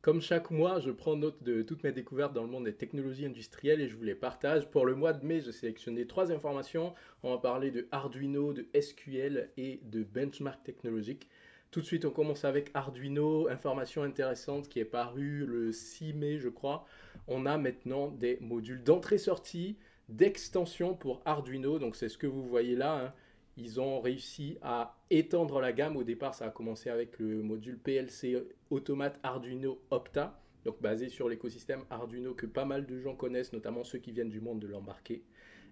Comme chaque mois, je prends note de toutes mes découvertes dans le monde des technologies industrielles et je vous les partage. Pour le mois de mai, j'ai sélectionné trois informations. On va parler de Arduino, de SQL et de benchmark technologique. Tout de suite, on commence avec Arduino, information intéressante qui est parue le 6 mai, je crois. On a maintenant des modules d'entrée-sortie, d'extension pour Arduino. Donc c'est ce que vous voyez là, hein. Ils ont réussi à étendre la gamme. Au départ, ça a commencé avec le module PLC Automate Arduino Opta, donc basé sur l'écosystème Arduino que pas mal de gens connaissent, notamment ceux qui viennent du monde de l'embarqué.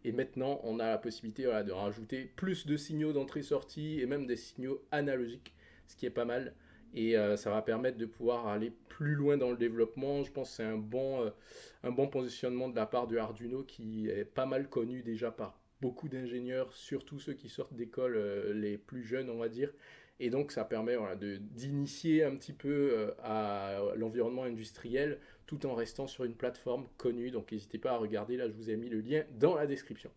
Et maintenant, on a la possibilité de rajouter plus de signaux d'entrée-sortie et même des signaux analogiques, ce qui est pas mal. Et ça va permettre de pouvoir aller plus loin dans le développement. Je pense que c'est un bon positionnement de la part de Arduino qui est pas mal connu déjà par beaucoup d'ingénieurs, surtout ceux qui sortent d'école les plus jeunes, on va dire. Et donc, ça permet d'initier un petit peu à l'environnement industriel tout en restant sur une plateforme connue. Donc, n'hésitez pas à regarder. Là, je vous ai mis le lien dans la description.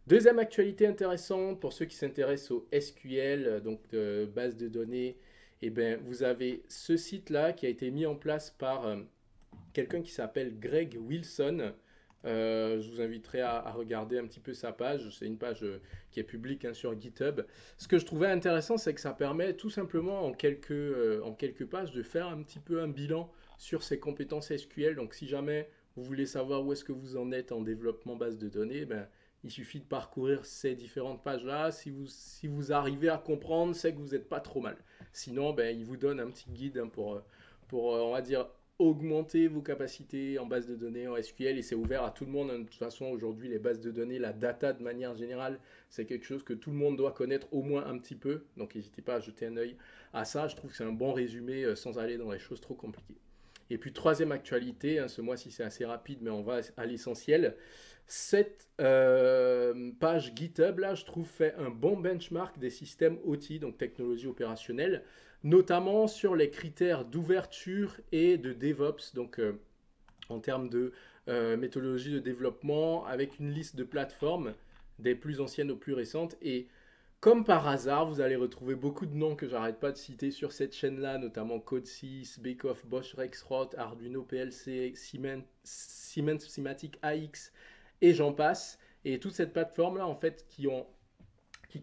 Deuxième actualité intéressante pour ceux qui s'intéressent au SQL, donc de base de données, eh ben, vous avez ce site-là qui a été mis en place par quelqu'un qui s'appelle Greg Wilson. Je vous inviterai à regarder un petit peu sa page. C'est une page qui est publique, hein, sur GitHub. Ce que je trouvais intéressant, c'est que ça permet tout simplement en quelques pages de faire un petit peu un bilan sur ses compétences SQL. Donc si jamais vous voulez savoir où est-ce que vous en êtes en développement base de données, ben, il suffit de parcourir ces différentes pages-là. Si vous arrivez à comprendre, c'est que vous n'êtes pas trop mal. Sinon, ben, il vous donne un petit guide, hein, pour on va dire, augmenter vos capacités en base de données en SQL, et c'est ouvert à tout le monde. De toute façon, aujourd'hui, les bases de données, la data de manière générale, c'est quelque chose que tout le monde doit connaître au moins un petit peu. Donc n'hésitez pas à jeter un œil à ça. Je trouve que c'est un bon résumé sans aller dans les choses trop compliquées. Et puis troisième actualité, hein, ce mois-ci c'est assez rapide, mais on va à l'essentiel. Cette page GitHub, là, je trouve, fait un bon benchmark des systèmes OT, donc technologie opérationnelle, notamment sur les critères d'ouverture et de DevOps, donc en termes de méthodologie de développement, avec une liste de plateformes des plus anciennes aux plus récentes. Et comme par hasard, vous allez retrouver beaucoup de noms que j'arrête pas de citer sur cette chaîne-là, notamment Code6, Bekoff, Bosch Rexroth, Arduino PLC, Siemens Simatic AX, et j'en passe. Et toute cette plateforme-là, en fait, qui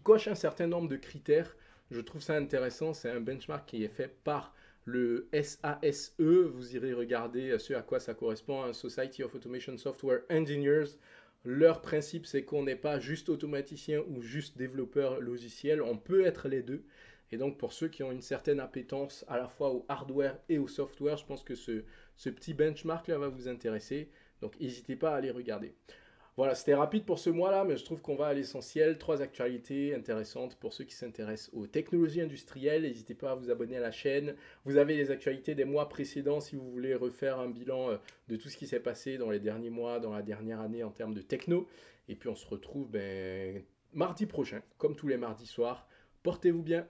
coche un certain nombre de critères, je trouve ça intéressant. C'est un benchmark qui est fait par le SASE. Vous irez regarder ce à quoi ça correspond, un Society of Automation Software Engineers. Leur principe, c'est qu'on n'est pas juste automaticien ou juste développeur logiciel, on peut être les deux. Et donc, pour ceux qui ont une certaine appétence à la fois au hardware et au software, je pense que ce petit benchmark-là va vous intéresser. Donc, n'hésitez pas à aller regarder. Voilà, c'était rapide pour ce mois-là, mais je trouve qu'on va à l'essentiel. Trois actualités intéressantes pour ceux qui s'intéressent aux technologies industrielles. N'hésitez pas à vous abonner à la chaîne. Vous avez les actualités des mois précédents si vous voulez refaire un bilan de tout ce qui s'est passé dans les derniers mois, dans la dernière année en termes de techno. Et puis on se retrouve, ben, mardi prochain, comme tous les mardis soirs. Portez-vous bien.